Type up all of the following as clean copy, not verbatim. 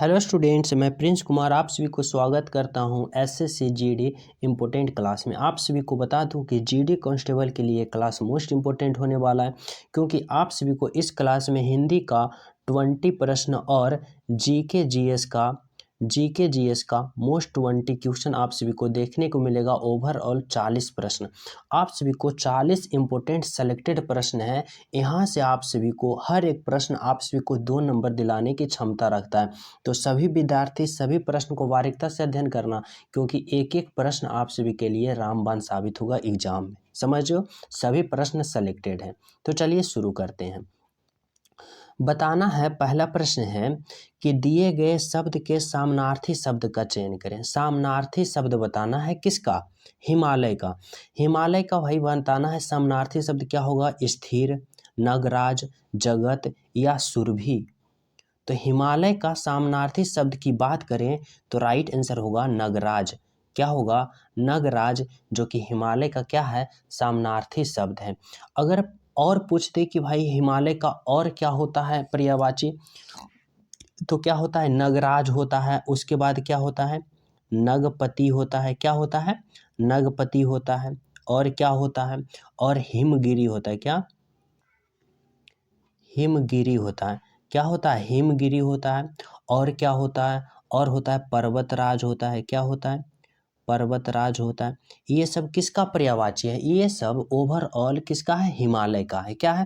Hello students, मैं Prince Kumar आप सभी को स्वागत करता हूं एसएससी जीडी इम्पोर्टेंट क्लास में। आप सभी को बता दूं कि जीडी कांस्टेबल के लिए क्लास मोस्ट इम्पोर्टेंट होने वाला है, क्योंकि आप सभी को इस क्लास में हिंदी का 20 प्रश्न और जीके जीएस का मोस्ट 20 क्वेश्चन आप सभी को देखने को मिलेगा। ओवरऑल 40 प्रश्न आप सभी को 40 इम्पोर्टेंट सेलेक्टेड प्रश्न है। यहाँ से आप सभी को हर एक प्रश्न आप सभी को 2 नंबर दिलाने की क्षमता रखता है। तो सभी विद्यार्थी सभी प्रश्न को बारीकता से अध्ययन करना, क्योंकि एक एक प्रश्न आप सभी के लिए रामबाण साबित होगा एग्जाम में। समझो, सभी प्रश्न सेलेक्टेड हैं। तो चलिए शुरू करते हैं। बताना है, पहला प्रश्न है कि दिए गए शब्द के सामनार्थी शब्द का चयन करें। सामनार्थी शब्द बताना है किसका? हिमालय का। हिमालय का भाई बताना है सामनार्थी शब्द क्या होगा? स्थिर, नगराज, जगत या सुरभि। तो हिमालय का सामनार्थी शब्द की बात करें तो राइट आंसर होगा नगराज। क्या होगा? नगराज, जो कि हिमालय का क्या है? सामनार्थी शब्द है। अगर और पूछते कि भाई हिमालय का और क्या होता है पर्यायवाची, तो क्या होता है? नगराज होता है। उसके बाद क्या होता है? नगपति होता है। क्या होता है? नगपति होता है। और क्या होता है? और हिमगिरी होता है। क्या? हिमगिरी होता है। क्या होता है? हिमगिरी होता है। और क्या होता है? और होता है पर्वतराज होता है। क्या होता है? पर्वतराज होता है। ये सब किसका पर्यायवाची है? ये सब ओवरऑल किसका है? हिमालय का है। क्या है?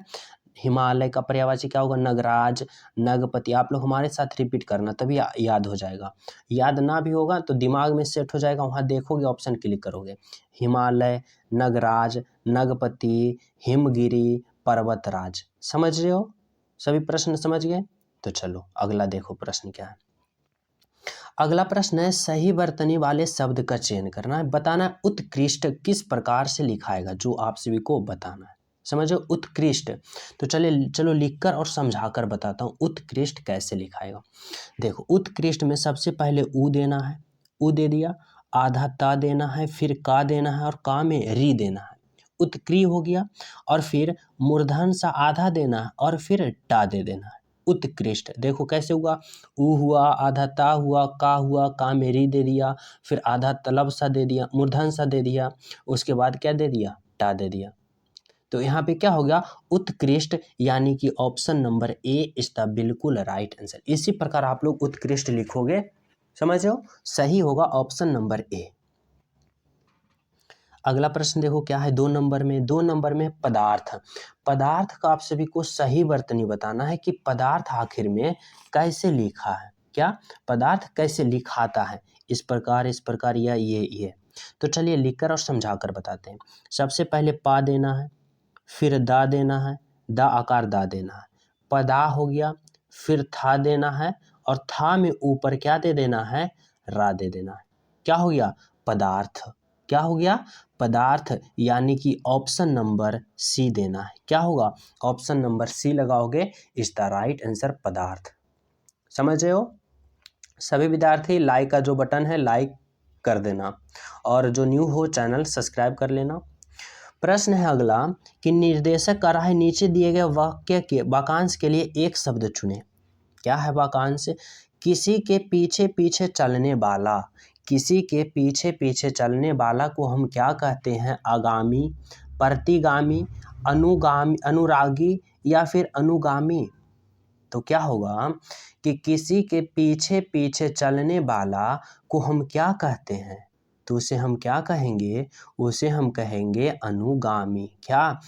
हिमालय का पर्यायवाची क्या होगा? नगराज, नगपति। आप लोग हमारे साथ रिपीट करना, तभी याद हो जाएगा। याद ना भी होगा तो दिमाग में सेट हो जाएगा, वहाँ देखोगे ऑप्शन क्लिक करोगे। हिमालय, नगराज, नगपति, हिमगिरी, पर्वतराज। समझ रहे हो? सभी प्रश्न समझ गए? तो चलो अगला देखो प्रश्न क्या है। अगला प्रश्न है, सही वर्तनी वाले शब्द का चयन करना है। बताना है उत्कृष्ट किस प्रकार से लिखाएगा, जो आप सभी को बताना है। समझो, उत्कृष्ट। तो चलो लिखकर और समझाकर बताता हूँ उत्कृष्ट कैसे लिखाएगा। देखो, उत्कृष्ट में सबसे पहले उ देना है। उ दे दिया, आधा ता देना है, फिर का देना है और का में री देना है। उत्क्री हो गया। और फिर मूर्धन सा आधा देना है और फिर टा दे देना है। उत्कृष्ट देखो कैसे हुआ। उ हुआ, आधा ता हुआ, का में री दे दिया, फिर आधा तलब सा दे दिया, मूर्धन सा दे दिया, उसके बाद क्या दे दिया? टा दे दिया। तो यहाँ पे क्या हो गया? उत्कृष्ट, यानी कि option number A is the बिल्कुल राइट आंसर। इसी प्रकार आप लोग उत्कृष्ट लिखोगे। समझ हो? सही होगा ऑप्शन नंबर ए। अगला प्रश्न देखो क्या है 2 नंबर में। 2 नंबर में पदार्थ। पदार्थ का आप सभी को सही वर्तनी बताना है कि पदार्थ आखिर में कैसे लिखा है। क्या? पदार्थ कैसे लिखाता है? इस प्रकार या ये। तो चलिए लिखकर और समझाकर बताते हैं। सबसे पहले पा देना है, फिर दा देना है, दा आकार दा देना है, पदा हो गया, फिर था देना है और था में ऊपर क्या दे देना है? रा दे देना है। क्या हो गया? पदार्थ। क्या हो गया? पदार्थ, यानी कि ऑप्शन नंबर सी देना है। क्या होगा? ऑप्शन नंबर सी लगाओगे इज द राइट आंसर, पदार्थ। समझ रहे हो? सभी विद्यार्थी लाइक का जो बटन है लाइक कर देना, और जो न्यू हो चैनल सब्सक्राइब कर लेना। प्रश्न है अगला कि निर्देशक कर रहा है नीचे दिए गए वाक्य के वाक्यांश के लिए एक शब्द चुने। क्या है वाक्यांश? किसी के पीछे पीछे चलने वाला। किसी के पीछे पीछे चलने वाला को हम क्या कहते हैं? आगामी, प्रतिगामी, अनुगामी, अनुरागी या फिर अनुगामी। तो क्या होगा कि किसी के पीछे पीछे चलने वाला को हम क्या कहते हैं? तो उसे हम क्या कहेंगे? उसे हम कहेंगे अनुगामी। क्या?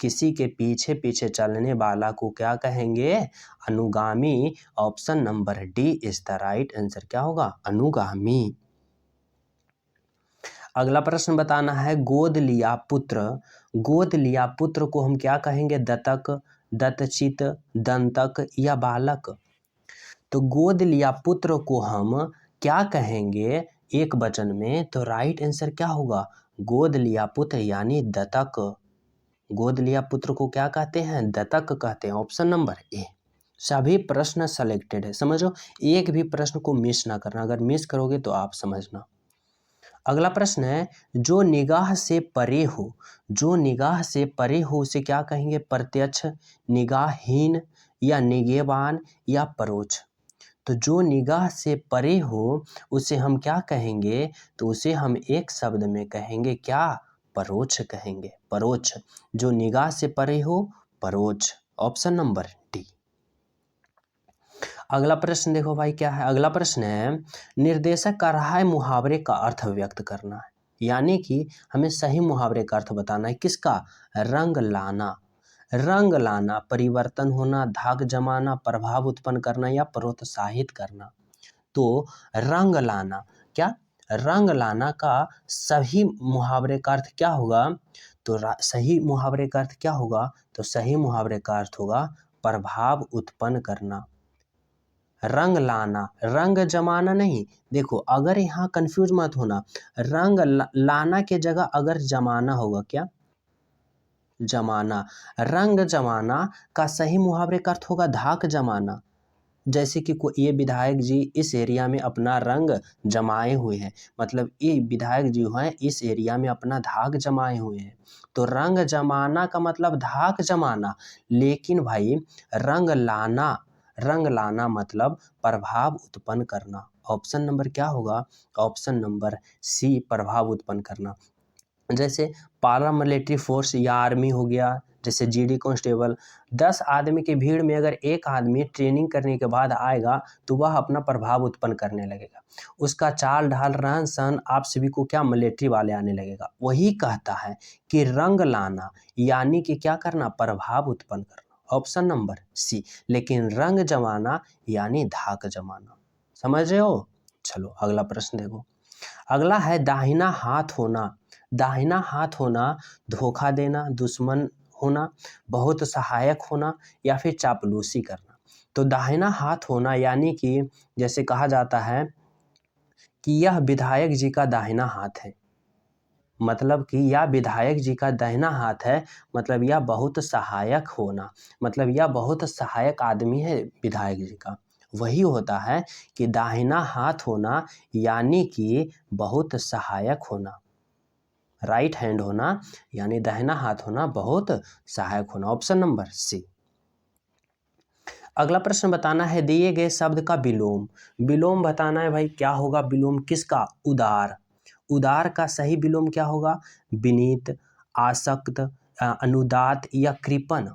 किसी के पीछे पीछे चलने वाला को क्या कहेंगे? अनुगामी। Option number D is the right answer. क्या होगा? अनुगामी। अगला प्रश्न बताना है, गोद लिया पुत्र। गोद लिया पुत्र को हम क्या कहेंगे? दत्तक, दत्तचित, दंतक या बालक। तो गोद लिया पुत्र को हम क्या कहेंगे एक वचन में? तो राइट आंसर क्या होगा? गोद लिया पुत्र यानी दत्तक। गोद लिया पुत्र को क्या कहते हैं? दत्तक कहते हैं। ऑप्शन नंबर ए। सभी प्रश्न सेलेक्टेड है। समझो, एक भी प्रश्न को मिस ना करना, अगर मिस करोगे तो आप समझना। अगला प्रश्न है, जो निगाह से परे हो। जो निगाह से परे हो उसे क्या कहेंगे? प्रत्यक्ष, निगाहहीन या निगहबान या परोक्ष। तो जो निगाह से परे हो उसे हम क्या कहेंगे, तो उसे हम एक शब्द में कहेंगे क्या, परोक्ष कहेंगे, परोक्ष। जो निगाह से परे हो, परोक्ष। Option number D. अगला प्रश्न देखो भाई क्या है। अगला प्रश्न है, निर्देशक का रहा है मुहावरे का अर्थ व्यक्त करना है, यानी कि हमें सही मुहावरे का अर्थ बताना है। किसका, रंग लाना। रंग लाना, परिवर्तन होना, धाक जमाना, प्रभाव उत्पन्न करना या प्रोत्साहित करना। तो रंग लाना, क्या, रंग लाना का सही मुहावरे का अर्थ क्या होगा, तो सही मुहावरे का अर्थ क्या होगा, तो सही मुहावरे का अर्थ होगा प्रभाव उत्पन्न करना। रंग लाना, रंग जमाना नहीं। देखो अगर यहाँ कंफ्यूज मत होना, रंग लाना के जगह अगर जमाना होगा, क्या, जमाना। रंग जमाना का सही मुहावरे का अर्थ होगा धाक जमाना। जैसे कि ये विधायक जी इस एरिया में अपना रंग जमाए हुए हैं, मतलब ये विधायक जी हैं इस एरिया में अपना धाक जमाए हुए हैं। तो रंग जमाना का मतलब धाक जमाना, लेकिन भाई रंग लाना, रंग लाना मतलब प्रभाव उत्पन्न करना। ऑप्शन नंबर क्या होगा, ऑप्शन नंबर सी, प्रभाव उत्पन्न करना। जैसे पारा मिलिट्री फोर्स या आर्मी हो गया, जैसे जीडी कांस्टेबल, 10 आदमी की भीड़ में अगर एक आदमी ट्रेनिंग करने के बाद आएगा तो वह अपना प्रभाव उत्पन्न करने लगेगा। उसका चाल ढाल रहन सहन आप सभी को क्या, मिलिट्री वाले आने लगेगा। वही कहता है कि रंग लाना यानी कि क्या करना, प्रभाव उत्पन्न करना। Option number C. लेकिन रंग जमाना यानी धाक जमाना। समझ रहे हो। चलो अगला प्रश्न देखो। अगला है दाहिना हाथ होना। दाहिना हाथ होना, धोखा देना, दुश्मन होना, बहुत सहायक होना या फिर चापलूसी करना। तो दाहिना हाथ होना यानी कि जैसे कहा जाता है कि यह विधायक जी का दाहिना हाथ है, मतलब कि यह विधायक जी का दाहिना हाथ है, मतलब यह बहुत सहायक होना, मतलब यह बहुत सहायक आदमी है विधायक जी का। वही होता है कि दाहिना हाथ होना यानी कि बहुत सहायक होना, राइट हैंड होना यानी दाहिना हाथ होना, बहुत सहायक होना। Option number C. अगला प्रश्न बताना है दिए गए शब्द का विलोम। विलोम बताना है भाई, क्या होगा विलोम किसका, उदार। उदार का सही विलोम क्या होगा, विनीत, आसक्त, अनुदात या कृपण।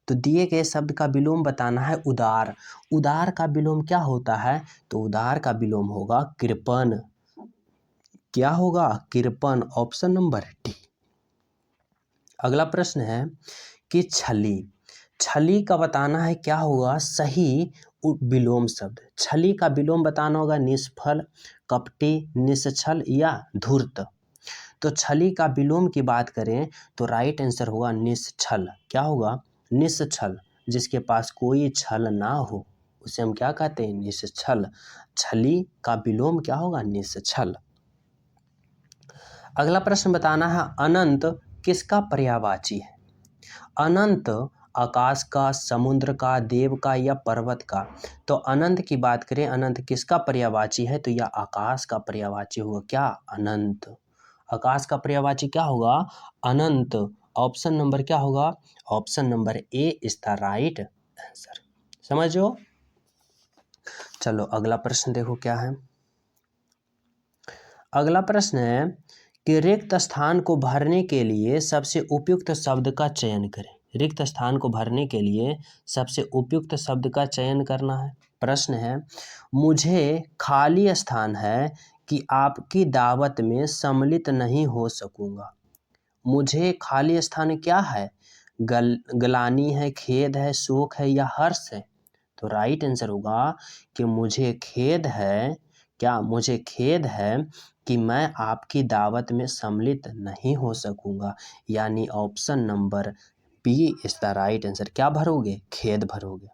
तो दिए गए शब्द का विलोम बताना है उदार। उदार का विलोम क्या होता है, तो उदार का विलोम होगा कृपण। क्या होगा, कृपण। Option number D. अगला प्रश्न है कि छली। छली का बताना है क्या होगा सही विलोम शब्द। छली का विलोम बताना होगा निष्फल, कपटी, निश्छल या धूर्त। तो छली का विलोम की बात करें तो राइट आंसर होगा निश्छल। क्या होगा, निश्छल। जिसके पास कोई छल ना हो उसे हम क्या कहते हैं, निश्छल। छली का विलोम क्या होगा, निश्छल। अगला प्रश्न बताना है अनंत किसका पर्यायवाची है। अनंत आकाश का, समुद्र का, देव का या पर्वत का। तो अनंत की बात करें, अनंत किसका पर्यायवाची है, तो यह आकाश का पर्यायवाची होगा। क्या, अनंत। आकाश का पर्यायवाची क्या होगा, अनंत। ऑप्शन नंबर क्या होगा, option number A is the right answer. समझो। चलो अगला प्रश्न देखो क्या है। अगला प्रश्न है कि रिक्त स्थान को भरने के लिए सबसे उपयुक्त शब्द का चयन करें। रिक्त स्थान को भरने के लिए सबसे उपयुक्त शब्द का चयन करना है। प्रश्न है, मुझे खाली स्थान है कि आपकी दावत में सम्मिलित नहीं हो सकूंगा। मुझे खाली स्थान क्या है, ग्लानि है, खेद है, शोक है या हर्ष है। तो राइट आंसर होगा कि मुझे खेद है, क्या, मुझे खेद है कि मैं आपकी दावत में सम्मिलित नहीं हो सकूंगा, यानी option number B is the right answer. क्या भरोगे, खेद भरोगे।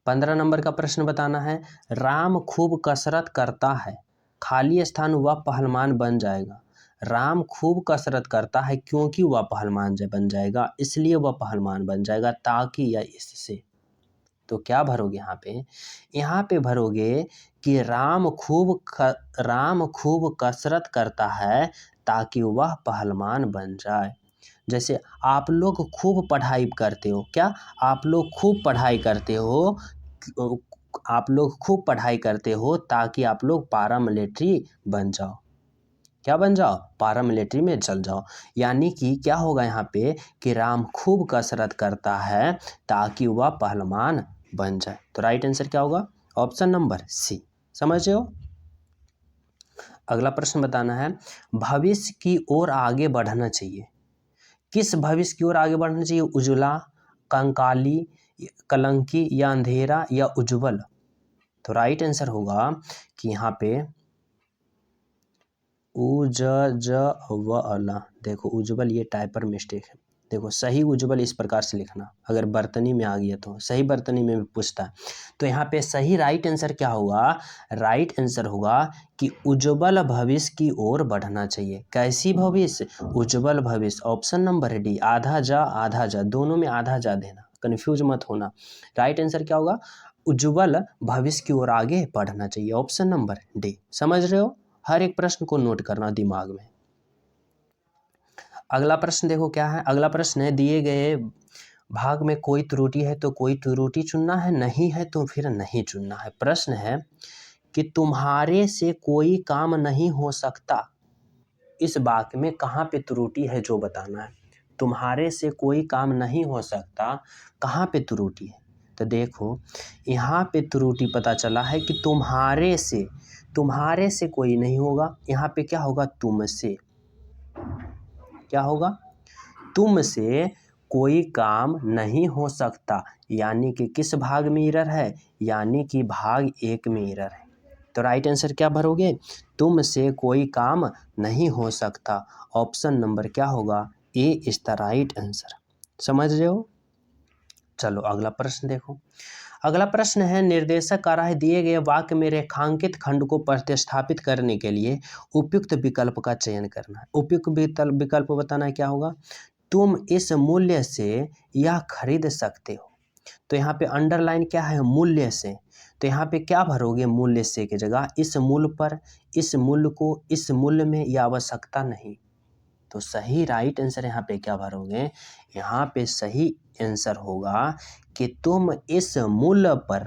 15 नंबर का प्रश्न बताना है, राम खूब कसरत करता है, खाली स्थान वह पहलवान बन जाएगा। राम खूब कसरत करता है क्योंकि वह पहलवान बन जाएगा, इसलिए वह पहलवान बन जाएगा, ताकि या इससे। तो क्या भरोगे यहाँ पे, यहाँ पे भरोगे कि राम खूब कसरत करता है ताकि वह पहलवान बन जाए। जैसे आप लोग खूब पढ़ाई करते हो, क्या, आप लोग खूब पढ़ाई करते हो, आप लोग खूब पढ़ाई करते हो ताकि आप लोग पारा मिलिट्री बन जाओ। क्या बन जाओ? पारा मिलिट्री में चल जाओ। यानी कि क्या होगा यहाँ पे कि राम खूब कसरत करता है ताकि वह पहलवान बन जाए। तो राइट आंसर क्या होगा? Option number C. समझ रहे हो? अगला प्रश्न बताना है, भविष्य की ओर आगे बढ़ना चाहिए। किस भविष्य की ओर आगे बढ़ना चाहिए? उज्ज्वला, कंकाली, कलंकी या अंधेरा या उज्ज्वल? तो राइट आंसर होगा कि यहाँ पे उज्ज्वल। देखो उज्ज्वल ये टाइपर मिस्टेक है। देखो सही उज्ज्वल इस प्रकार से लिखना, अगर बर्तनी में आ गया तो सही बर्तनी में भी पूछता है। तो यहाँ पे सही राइट आंसर क्या होगा? राइट आंसर होगा कि उज्ज्वल भविष्य की ओर बढ़ना चाहिए। कैसी भविष्य? उज्ज्वल भविष्य। ऑप्शन नंबर डी, आधा जा दोनों में आधा जा देना, कन्फ्यूज मत होना। राइट आंसर क्या होगा? उज्ज्वल भविष्य की ओर आगे बढ़ना चाहिए। Option number D. समझ रहे हो? हर एक प्रश्न को नोट करना दिमाग में। अगला प्रश्न देखो क्या है। अगला प्रश्न है, दिए गए भाग में कोई त्रुटि है तो कोई त्रुटि चुनना है, नहीं है तो फिर नहीं चुनना है। प्रश्न है कि तुम्हारे से कोई काम नहीं हो सकता, इस वाक्य में कहाँ पे त्रुटि है जो बताना है। तुम्हारे से कोई काम नहीं हो सकता, कहाँ पे त्रुटि है? तो देखो यहाँ पे त्रुटि पता चला है कि तुम्हारे से कोई नहीं होगा। यहाँ पे क्या होगा? तुमसे। क्या होगा? तुमसे कोई काम नहीं हो सकता, यानी कि किस भाग में एरर है? यानी कि भाग 1 में एरर है। तो राइट आंसर क्या भरोगे? तुमसे कोई काम नहीं हो सकता। ऑप्शन नंबर क्या होगा? ए इज द राइट आंसर। समझ रहे हो? चलो अगला प्रश्न देखो। अगला प्रश्न है, निर्देशक कह रहा है दिए गए वाक्य में रेखांकित खंड को प्रतिस्थापित करने के लिए उपयुक्त विकल्प का चयन करना है। उपयुक्त विकल्प बताना है, क्या होगा? तुम इस मूल्य से यह खरीद सकते हो। तो यहाँ पे अंडरलाइन क्या है? मूल्य से। तो यहाँ पे क्या भरोगे? मूल्य से की जगह इस मूल्य पर, इस मूल्य को, इस मूल्य में, यह आवश्यकता नहीं। तो सही राइट आंसर यहाँ पे क्या भरोगे? यहाँ पे सही आंसर होगा कि तुम इस मूल्य पर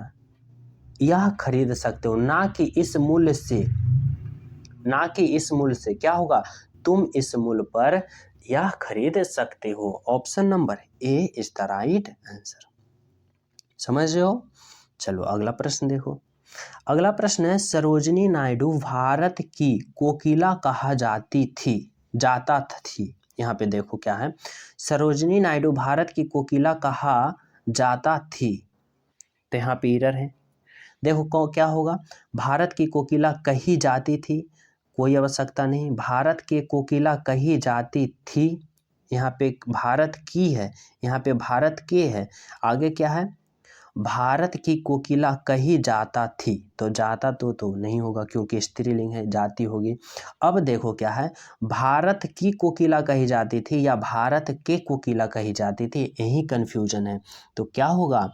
यह खरीद सकते हो, ना कि इस मूल्य से। ना कि इस मूल्य से। क्या होगा? तुम इस मूल्य पर यह खरीद सकते हो। Option number A is the right answer. समझ रहे हो? चलो अगला प्रश्न देखो। अगला प्रश्न है, सरोजिनी नायडू भारत की कोकिला कहा जाता थी। यहाँ पे देखो क्या है, सरोजिनी नायडू भारत की कोकिला कहा जाता थी। तो यहाँ पे एरर है। देखो क्या होगा? भारत की कोकिला कही जाती थी, कोई आवश्यकता नहीं। भारत की कोकिला कही जाती थी, यहाँ पे भारत की है, यहाँ पे भारत के है। आगे क्या है? भारत की कोकिला कही जाता थी। तो जाता तो नहीं होगा क्योंकि स्त्रीलिंग है, जाती होगी। अब देखो क्या है, भारत की कोकिला कही जाती थी या भारत के कोकिला कही जाती थी, यही कन्फ्यूजन है। तो क्या होगा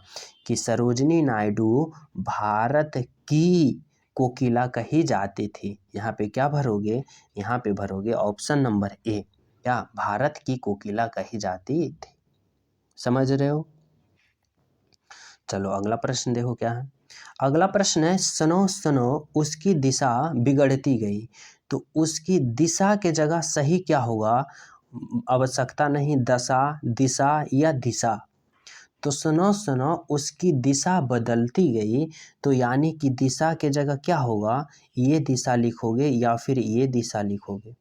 कि सरोजिनी नायडू भारत की कोकिला कही जाती थी। यहाँ पे क्या भरोगे? यहाँ पे भरोगे ऑप्शन नंबर ए, क्या? भारत की कोकिला कही जाती थी। समझ रहे हो? चलो अगला प्रश्न देखो क्या है। अगला प्रश्न है, सनो सनो उसकी दिशा बिगड़ती गई। तो उसकी दिशा के जगह सही क्या होगा? आवश्यकता नहीं, दशा, दिशा या दिशा। तो सनो सनो उसकी दिशा बदलती गई, तो यानी कि दिशा के जगह क्या होगा? ये दिशा लिखोगे या फिर ये दिशा लिखोगे।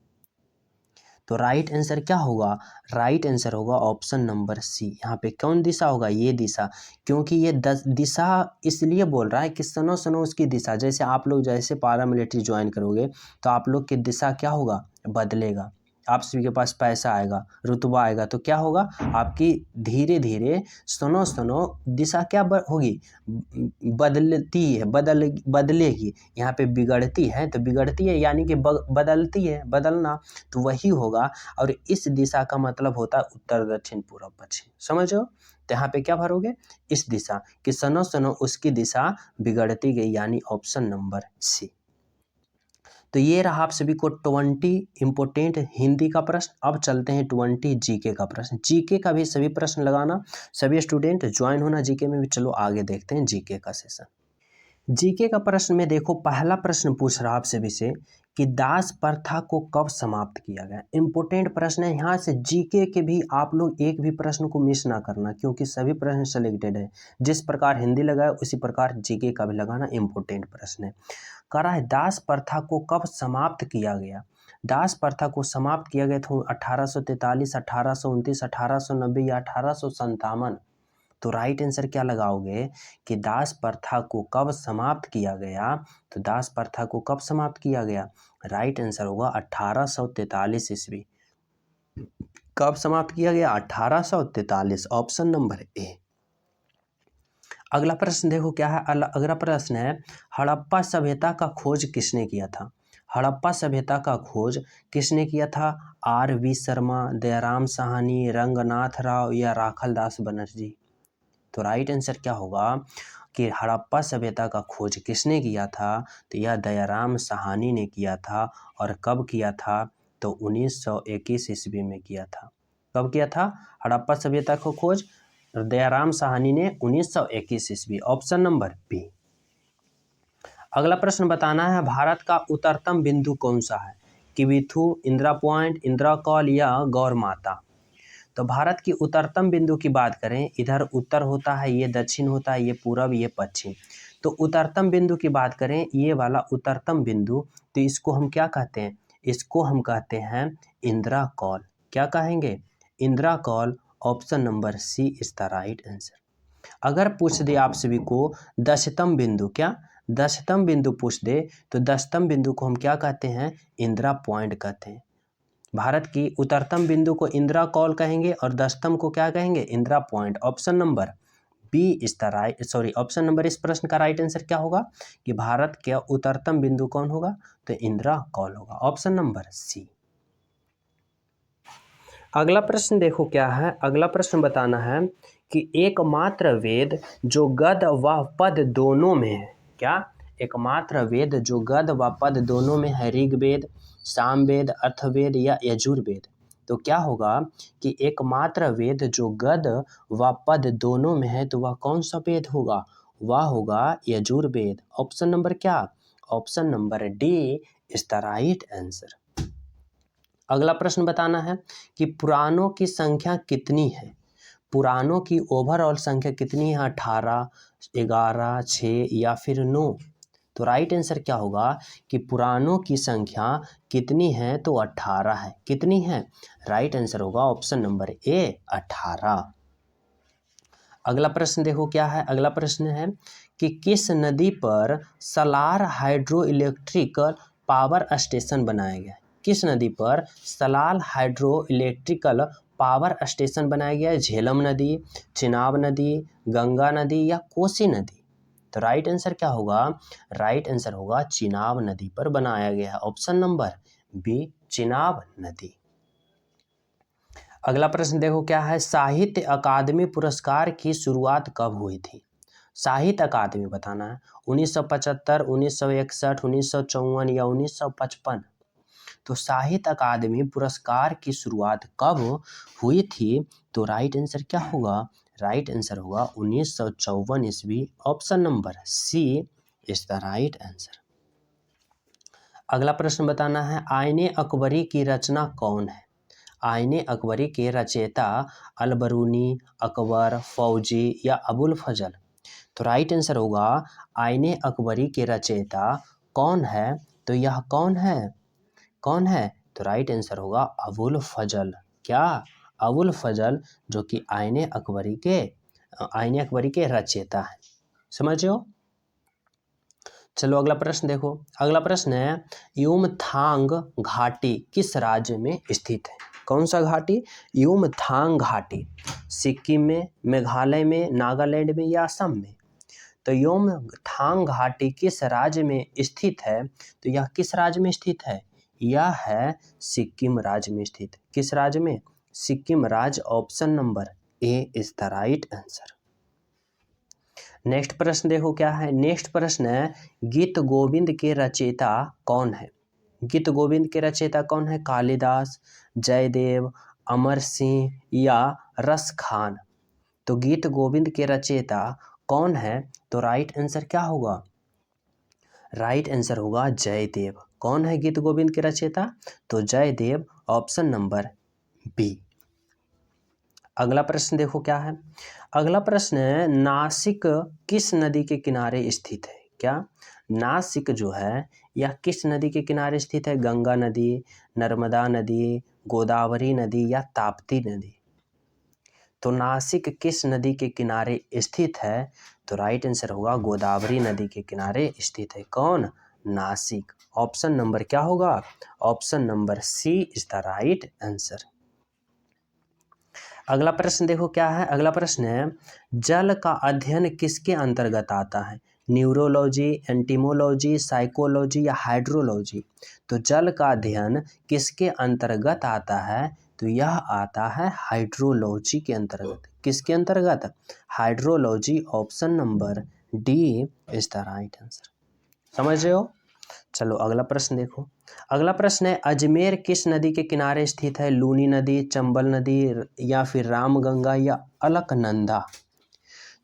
तो राइट आंसर क्या होगा? राइट आंसर होगा ऑप्शन नंबर सी। यहाँ पे कौन दिशा होगा? ये दिशा। क्योंकि ये दिशा इसलिए बोल रहा है कि सनो सनो उसकी दिशा, जैसे आप लोग जैसे पारा मिलिट्री ज्वाइन करोगे तो आप लोग की दिशा क्या होगा? बदलेगा। आप सभी के पास पैसा आएगा, रुतबा आएगा, तो क्या होगा? आपकी धीरे धीरे सनो सनो दिशा क्या होगी? बदलती है, बदलेगी। यहाँ पे बिगड़ती है तो बिगड़ती है यानी कि बदलती है, बदलना, तो वही होगा। और इस दिशा का मतलब होता है उत्तर, दक्षिण, पूर्व, पश्चिम। समझो? तो यहाँ पे क्या भरोगे? इस दिशा कि सनो सनो उसकी दिशा बिगड़ती गई, यानी ऑप्शन नंबर सी। तो ये रहा आप सभी को 20 इंपोर्टेंट हिंदी का प्रश्न। अब चलते हैं 20 जीके का प्रश्न। जीके का भी सभी प्रश्न लगाना, सभी स्टूडेंट ज्वाइन होना जीके में भी। चलो आगे देखते हैं जीके का सेशन। जीके का प्रश्न में देखो, पहला प्रश्न पूछ रहा आपसे विषय कि दास प्रथा को कब समाप्त किया गया। इंपॉर्टेंट प्रश्न है, यहाँ से जीके के भी आप लोग एक भी प्रश्न को मिस ना करना, क्योंकि सभी प्रश्न सिलेक्टेड है। जिस प्रकार हिंदी लगाए उसी प्रकार जीके का भी लगाना, इंपॉर्टेंट प्रश्न है। कह रहा है दास प्रथा को कब समाप्त किया गया। दास प्रथा को समाप्त किया गया था 1843, 1829, 1890 या 1857। तो राइट आंसर क्या लगाओगे कि दास प्रथा को कब समाप्त किया गया। तो दास प्रथा को कब समाप्त किया गया, राइट आंसर होगा 1843 ईस्वी। कब समाप्त किया गया, 1843, ऑप्शन नंबर ए। अगला प्रश्न देखो क्या है। अगला प्रश्न है, हड़प्पा सभ्यता का खोज किसने किया था। हड़प्पा सभ्यता का खोज किसने किया था, आर.वी. शर्मा, दयाराम साहनी, रंगनाथ राव या राखलदास बनर्जी। तो राइट आंसर क्या होगा कि हड़प्पा सभ्यता का खोज किसने किया था, तो यह दयाराम साहनी ने किया था। और कब किया था, तो 1921 ईस्वी में किया था। कब किया था हड़प्पा सभ्यता का खोज, दयाराम साहनी ने 1921 ईस्वी, ऑप्शन नंबर बी। अगला प्रश्न बताना है, भारत का उत्तरतम बिंदु कौन सा है, किबिथु, इंदिरा पॉइंट, इंदिरा कॉल या गौर माता। तो भारत की उत्तरतम बिंदु की बात करें, इधर उत्तर होता है, ये दक्षिण होता है, ये पूरब, ये पश्चिम। तो उत्तरतम बिंदु की बात करें, ये वाला उत्तरतम बिंदु, तो इसको हम क्या कहते हैं, इसको हम कहते हैं इंदिरा कॉल। क्या कहेंगे, Indira col, option number C is the right answer. अगर पूछ दे आप सभी को दशतम बिंदु, क्या दशतम बिंदु पूछ दे, तो दशतम बिंदु को हम क्या कहते हैं, इंदिरा पॉइंट कहते हैं। भारत की उत्तरतम बिंदु को इंदिरा कॉल कहेंगे और दशतम को क्या कहेंगे, Indira point. Option number B is the right, option number इस प्रश्न का राइट आंसर क्या होगा कि भारत के उत्तरतम बिंदु कौन होगा, तो इंदिरा कॉल होगा, ऑप्शन नंबर सी। अगला प्रश्न देखो क्या है। अगला प्रश्न बताना है कि एकमात्र वेद जो गद व पद दोनों में है, क्या एकमात्र वेद जो गद व पद दोनों में है, ऋग्वेद, सामवेद, अथर्ववेद या यजुर्वेद। तो क्या होगा कि एकमात्र वेद जो गद व पद दोनों में है, तो वह कौन सा वेद होगा, वह होगा यजुर्वेद। ऑप्शन नंबर क्या, option number D is the right answer. अगला प्रश्न बताना है कि पुराणों की संख्या कितनी है। पुराणों की ओवरऑल संख्या कितनी है, 18, 11, 6 या फिर 9। तो राइट आंसर क्या होगा कि पुराणों की संख्या कितनी है, तो 18 है। कितनी है, राइट आंसर होगा ऑप्शन नंबर ए 18। अगला प्रश्न देखो क्या है। अगला प्रश्न है कि किस नदी पर Salaar hydro electrical power station बनाया गया है। किस नदी पर Salal hydro electrical power station बनाया गया है, झेलम नदी, चिनाब नदी, गंगा नदी या कोसी नदी। तो राइट आंसर क्या होगा, राइट आंसर होगा चिनाब नदी पर बनाया गया है, ऑप्शन नंबर बी चिनाब नदी। अगला प्रश्न देखो क्या है। साहित्य अकादमी पुरस्कार की शुरुआत कब हुई थी। साहित्य अकादमी बताना है, 1975, 1961, 1954 या 1955। तो साहित्य अकादमी पुरस्कार की शुरुआत कब हुई थी, तो राइट आंसर क्या होगा, राइट आंसर होगा 1954 ईस्वी, option number C is the right answer. अगला प्रश्न बताना है, आईने अकबरी की रचना कौन है। आईने अकबरी के रचयिता अलबरूनी, अकबर, फौजी या अबुल फजल। तो राइट आंसर होगा आईने अकबरी के रचयिता कौन है, तो यह कौन है, कौन है, तो राइट आंसर होगा अबुल फजल। क्या, अबुल फजल, जो कि आईने अकबरी के रचयिता है। समझो। चलो अगला प्रश्न देखो। अगला प्रश्न है, युमथांग घाटी किस राज्य में स्थित है। कौन सा घाटी, युमथांग घाटी, सिक्किम में, मेघालय में, नागालैंड में या असम में। तो युमथांग घाटी किस राज्य में स्थित है, तो यह किस राज्य में स्थित है, यह है सिक्किम राज्य में स्थित। किस राज्य में, सिक्किम राज्य, option number A is the right answer. Next प्रश्न देखो क्या है। नेक्स्ट प्रश्न है, गीत गोविंद के रचयिता कौन है। गीत गोविंद के रचयिता कौन है, कालिदास, जयदेव, अमर सिंह या रस खान। तो गीत गोविंद के रचयिता कौन है, तो राइट आंसर क्या होगा, राइट आंसर होगा जयदेव। कौन है गीत गोविंद के रचयिता? तो जयदेव, ऑप्शन नंबर बी। अगला प्रश्न देखो क्या है। अगला प्रश्न है, नासिक किस नदी के किनारे स्थित है? क्या नासिक जो है यह किस नदी के किनारे स्थित है? गंगा नदी, नर्मदा नदी, गोदावरी नदी या ताप्ती नदी? तो नासिक किस नदी के किनारे स्थित है? तो राइट आंसर होगा गोदावरी नदी के किनारे स्थित है। कौन? नासिक। ऑप्शन नंबर क्या होगा? Option number C is the right answer. अगला प्रश्न देखो क्या है। अगला प्रश्न है, जल का अध्ययन किसके अंतर्गत आता है? न्यूरोलॉजी, एंटीमोलॉजी, साइकोलॉजी या हाइड्रोलॉजी? तो जल का अध्ययन किसके अंतर्गत आता है? तो यह आता है हाइड्रोलॉजी के अंतर्गत। किसके अंतर्गत? Hydrology. Option number D is the right answer. समझ रहे हो? चलो अगला प्रश्न देखो। अगला प्रश्न है, अजमेर किस नदी के किनारे स्थित है? लूनी नदी, चंबल नदी या फिर रामगंगा या अलकनंदा?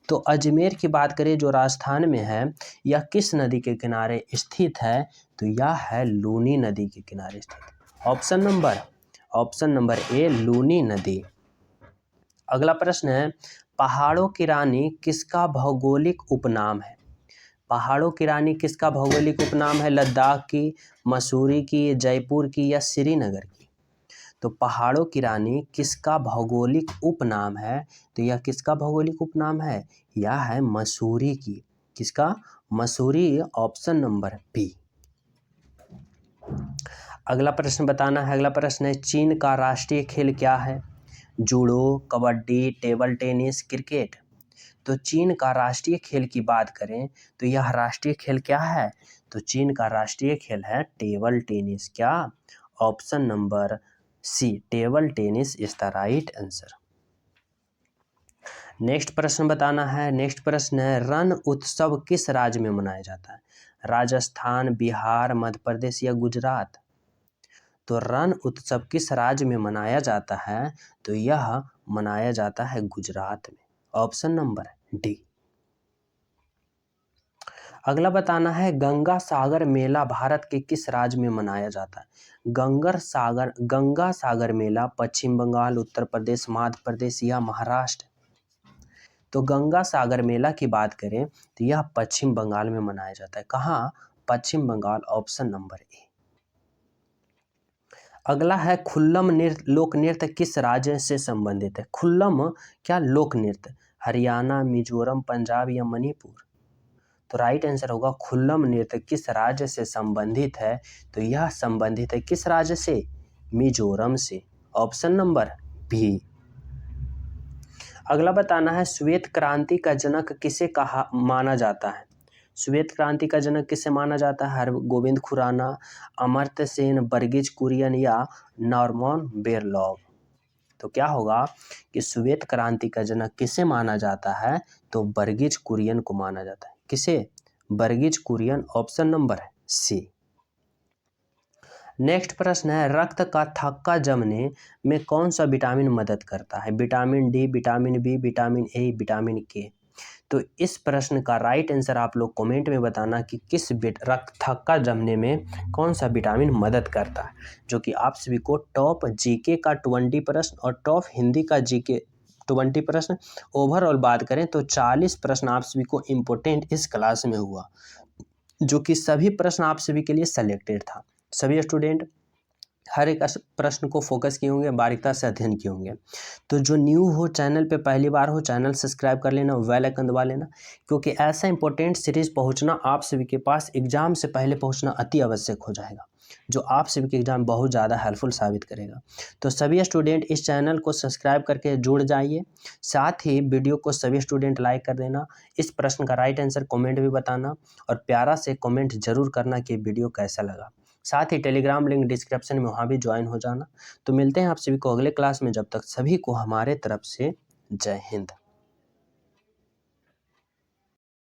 तो अजमेर की बात करें जो राजस्थान में है, यह किस नदी के किनारे स्थित है? तो यह है लूनी नदी के किनारे स्थित। ऑप्शन नंबर ए लूनी नदी। अगला प्रश्न है, पहाड़ों की रानी किसका भौगोलिक उपनाम है? पहाड़ों की रानी किसका भौगोलिक उपनाम है? लद्दाख की, मसूरी की, जयपुर की या श्रीनगर की? तो पहाड़ों की रानी किसका भौगोलिक उपनाम है? तो यह किसका भौगोलिक उपनाम है? यह है मसूरी की। किसका? मसूरी। Option number B. अगला प्रश्न बताना है। अगला प्रश्न है, चीन का राष्ट्रीय खेल क्या है? Judo, kabaddi, table tennis, cricket? तो चीन का राष्ट्रीय खेल की बात करें तो यह राष्ट्रीय खेल क्या है? तो चीन का राष्ट्रीय खेल है टेबल टेनिस। क्या? Option number C, table tennis is the right answer. Next प्रश्न बताना है। नेक्स्ट प्रश्न है, रण उत्सव किस राज्य में मनाया जाता है? राजस्थान, बिहार, मध्य प्रदेश या गुजरात? तो रण उत्सव किस राज्य में मनाया जाता है? तो यह मनाया जाता है गुजरात में। Option number D. अगला बताना है, गंगा सागर मेला भारत के किस राज्य में मनाया जाता है? गंगा सागर मेला पश्चिम बंगाल, उत्तर प्रदेश, मध्य प्रदेश या महाराष्ट्र? तो गंगा सागर मेला की बात करें तो यह पश्चिम बंगाल में मनाया जाता है। कहाँ? Paschim Bangal. Option number A. अगला है, खुल्लम लोक नृत्य किस राज्य से संबंधित है? खुल्लम क्या लोक नृत्य? हरियाणा, मिजोरम, पंजाब या मणिपुर? तो राइट आंसर होगा खुल्लम नृत्य किस राज्य से संबंधित है? तो यह संबंधित है किस राज्य से? मिजोरम से। Option number B. अगला बताना है, श्वेत क्रांति का जनक किसे कहा माना जाता है? श्वेत क्रांति का जनक किसे माना जाता है? हरगोविंद खुराना, अमर्त्य सेन, वर्गीज कुरियन या नॉर्मन बोरलॉग? तो क्या होगा कि श्वेत क्रांति का जनक किसे माना जाता है? तो वर्गीज कुरियन को माना जाता है। किसे? Verghese Kurien. Option number C. Next प्रश्न है, रक्त का थक्का जमने में कौन सा विटामिन मदद करता है? Vitamin D, vitamin B, vitamin A, vitamin K? तो इस प्रश्न का राइट आंसर आप लोग कमेंट में बताना कि किस रक्त थक्का जमने में कौन सा विटामिन मदद करता है, जो कि आप सभी को टॉप जीके का 20 प्रश्न और टॉप हिंदी का जीके 20 प्रश्न, ओवरऑल बात करें तो 40 प्रश्न आप सभी को इम्पोर्टेंट इस क्लास में हुआ, जो कि सभी प्रश्न आप सभी के लिए सेलेक्टेड था। सभी स्टूडेंट हर एक प्रश्न को फोकस किए होंगे, बारीकता से अध्ययन किए होंगे। तो जो न्यू हो, चैनल पे पहली बार हो, चैनल सब्सक्राइब कर लेना, बेल आइकन दबा लेना, क्योंकि ऐसा इंपॉर्टेंट सीरीज पहुंचना आप सभी के पास एग्जाम से पहले पहुंचना अति आवश्यक हो जाएगा, जो आप सभी के एग्जाम बहुत ज़्यादा हेल्पफुल साबित करेगा। तो सभी स्टूडेंट इस चैनल को सब्सक्राइब करके जुड़ जाइए। साथ ही वीडियो को सभी स्टूडेंट लाइक कर देना। इस प्रश्न का राइट आंसर कमेंट भी बताना और प्यारा से कमेंट जरूर करना कि वीडियो कैसा लगा। साथ ही टेलीग्राम लिंक डिस्क्रिप्शन में, वहाँ भी ज्वाइन हो जाना। तो मिलते हैं आप सभी को अगले क्लास में। जब तक सभी को हमारे तरफ से जय हिंद।